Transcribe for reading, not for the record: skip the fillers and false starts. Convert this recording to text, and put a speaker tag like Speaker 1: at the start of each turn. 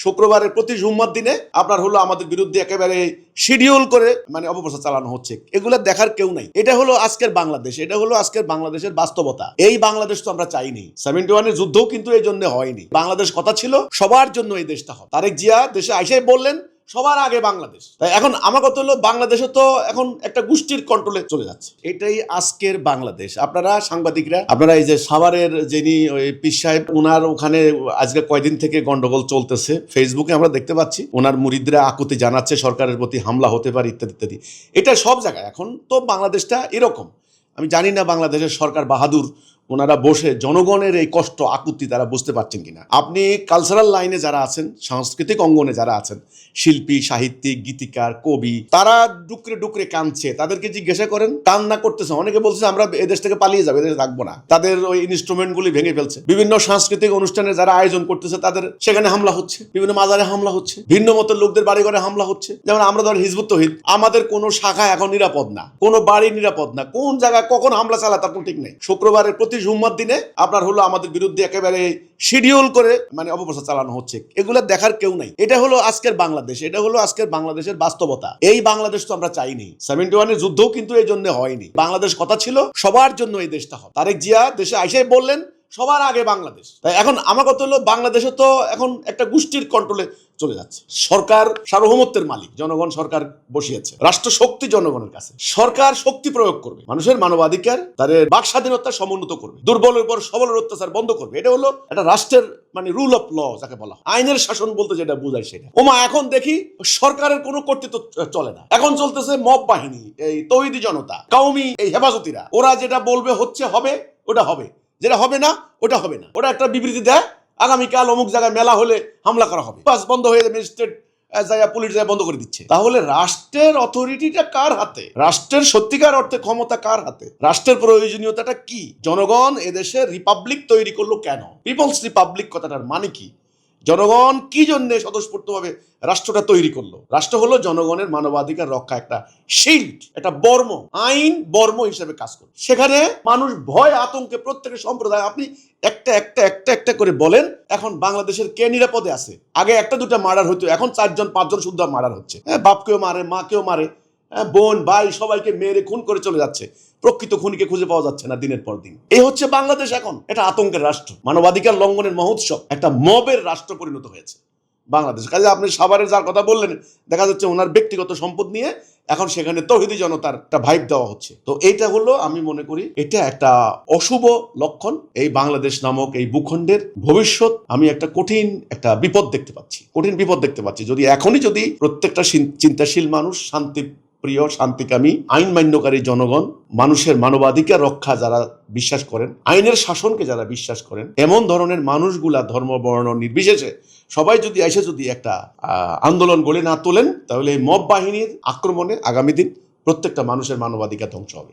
Speaker 1: শুক্রবারের প্রতি জুম্মার দিনে আপনার হলো আমাদের বিরুদ্ধে একেবারে শিডিউল করে অপপ্রচার চালানো হচ্ছে। এগুলো দেখার কেউ নাই। এটা হলো আজকের বাংলাদেশ, এটা হলো আজকের বাংলাদেশের বাস্তবতা। এই বাংলাদেশ তো আমরা চাইনি। 71-এর যুদ্ধও কিন্তু এই জন্য হয়নি। বাংলাদেশ কথা ছিল সবার জন্য এই দেশটা হবে। তারেক জিয়া দেশে আইসাই বললেন সবার আগে বাংলাদেশ। তাই এখন আমার কথা হলো বাংলাদেশে তো এখন একটা গোষ্ঠীর কন্ট্রোলে চলে যাচ্ছে। এটাই আজকের বাংলাদেশ। আপনারা সাংবাদিকরা, আপনারা এই যে সাভারের যিনি ওই পীর সাহেব, ওনার ওখানে আজকে কয়দিন থেকে গন্ডগোল চলতেছে, ফেসবুকে আমরা দেখতে পাচ্ছি ওনার মুরিদরা আকুতি জানাচ্ছে সরকারের প্রতি হামলা হতে পারে ইত্যাদি ইত্যাদি। এটা সব জায়গায় এখন তো বাংলাদেশটা এরকম। আমি জানি না বাংলাদেশের সরকার বাহাদুর ওনারা বসে জনগণের এই কষ্ট আকুতি তারা বুঝতে পারছেন কিনা। আপনি কালচারাল লাইনে যারা আছেন, সাংস্কৃতিক অঙ্গনে যারা আছেন, শিল্পী, সাহিত্যিক, গীতিকার, কবি, তারা ডুকরে ডুকরে কাঁদছে। তাদেরকে জিজ্ঞাসা করেন, কান্না করতেছে। অনেকে বলছে আমরা এদেশ থেকে পালিয়ে যাবো, এদেশে থাকবো না। তাদের ওই ইনস্ট্রুমেন্টগুলি ভেঙে ফেলছে। বিভিন্ন সাংস্কৃতিক অনুষ্ঠানে যারা আয়োজন করতেছে তাদের সেখানে হামলা হচ্ছে, বিভিন্ন মাজারে হামলা হচ্ছে, ভিন্ন মতের লোকদের বাড়ি ঘরে হামলা হচ্ছে। যেমন আমরা ধর হিজবুত তৌহিদ, আমাদের কোনো শাখা এখন নিরাপদ না, কোনো বাড়ি নিরাপদ না। কোন জায়গায় কখন হামলা চালা তার কোনো ঠিক নেই। শুক্রবারের প্রতি জুম্মার দিনে আপনার হলো আমাদের বিরুদ্ধে একেবারে শিডিউল করে অপপ্রচার চালানো হচ্ছে। এগুলো দেখার কেউ নাই। এটা হলো আজকের বাংলাদেশ, এটা হলো আজকের বাংলাদেশের বাস্তবতা। এই বাংলাদেশ তো আমরা চাইনি। 71-এর যুদ্ধও কিন্তু এই জন্য হয়নি। বাংলাদেশ কথা ছিল সবার জন্য এই দেশটা হবে। তারেক জিয়া দেশে আইসাই বললেন সবার আগে বাংলাদেশ। তাই এখন আমার কথা হলো বাংলাদেশে তো এখন একটা গোষ্ঠীর কন্ট্রোলে চলে যাচ্ছে। সরকার সার্বভৌমত্বের মালিক, জনগণ সরকার বসিয়েছে। রাষ্ট্র শক্তি জনগণের কাছে। সরকার শক্তি প্রয়োগ করবে, মানুষের মানবাধিকার, তাদের বাক স্বাধীনতা সমুন্নত করবে, দুর্বলের উপর সবলের অত্যাচার বন্ধ করবে। এটা হলো একটা রাষ্ট্রের রুল অফ ল যাকে বলা, আইনের শাসন বলতে যেটা বোঝায় সেটা। এখন দেখি সরকারের কোনো কর্তৃত্ব চলে না। এখন চলতেছে মব বাহিনী, এই তৌহিদি জনতা, কওমি এই হেফাজতিরা। ওরা যেটা বলবে হচ্ছে হবে, ওটা হবে, যেটা হবে না ওটা হবে না। ওরা একটা বিবৃতি দেয়, আগামীকাল অমুক জায়গায় মেলা হলে হামলা করা হবে, বাস বন্ধ হয়ে যাবে, ম্যাজিস্ট্রেট পুলিশ বন্ধ করে দিচ্ছে। তাহলে রাষ্ট্রের অথরিটিটা কার হাতে? রাষ্ট্রের সত্যিকার অর্থে ক্ষমতা কার হাতে? রাষ্ট্রের প্রয়োজনীয়তাটা কি? জনগণ এদেশে রিপাবলিক তৈরি করলো কেন? পিপলস রিপাবলিক কথাটার মানে কি? জনগণ কি জন্য স্বতঃস্ফূর্তভাবে রাষ্ট্রটা তৈরি করলো? রাষ্ট্র হলো জনগণের মানবাধিকার রক্ষা একটা শিল্ড, একটা বর্ম, আইন বর্ম হিসেবে কাজ করে। সেখানে মানুষ ভয় আতঙ্কে প্রত্যেকের সম্প্রদায়, আপনি একটা একটা একটা একটা করে বলেন এখন বাংলাদেশের কে নিরাপদে আছে? আগে একটা দুটা মার্ডার হতো, এখন 4-5 শুদ্ধ মার্ডার হচ্ছে। বাপকেও মারে, মাকেও মারে, বোন ভাই সবাইকে মেরে খুন করে চলে যাচ্ছে। প্রকৃত খুনিকে খুঁজে পাওয়া যাচ্ছে না দিনের পর দিন। এই হচ্ছে বাংলাদেশ। এখন এটা আতঙ্কের রাষ্ট্র, মানবাধিকার লঙ্ঘনের মহোৎসব, একটা মবের রাষ্ট্র পরিণত হয়েছে বাংলাদেশ। কাজে আপনি সাভারে যার কথা বললেন, দেখা যাচ্ছে ওনার ব্যক্তিগত সম্পদ নিয়ে এখন সেখানে তৌহিদি জনতার একটা ভাইব দেওয়া হচ্ছে। তো এইটা হলো, আমি মনে করি এটা একটা অশুভ লক্ষণ। এই বাংলাদেশ নামক এই ভূখণ্ডের ভবিষ্যৎ আমি একটা কঠিন একটা বিপদ দেখতে পাচ্ছি, কঠিন বিপদ দেখতে পাচ্ছি। যদি এখনই যদি প্রত্যেকটা চিন্তাশীল মানুষ, শান্তি প্রিয়, শান্তিকামী, আইন মান্যকারী জনগণ, মানুষের মানবাধিকার রক্ষা যারা বিশ্বাস করেন, আইনের শাসনকে যারা বিশ্বাস করেন, এমন ধরনের মানুষগুলা ধর্ম বর্ণ নির্বিশেষে সবাই যদি এসে যদি একটা আন্দোলন গড়ে না তোলেন, তাহলে এই মব বাহিনীর আক্রমণে আগামী দিন প্রত্যেকটা মানুষের মানবাধিকার ধ্বংস হবে।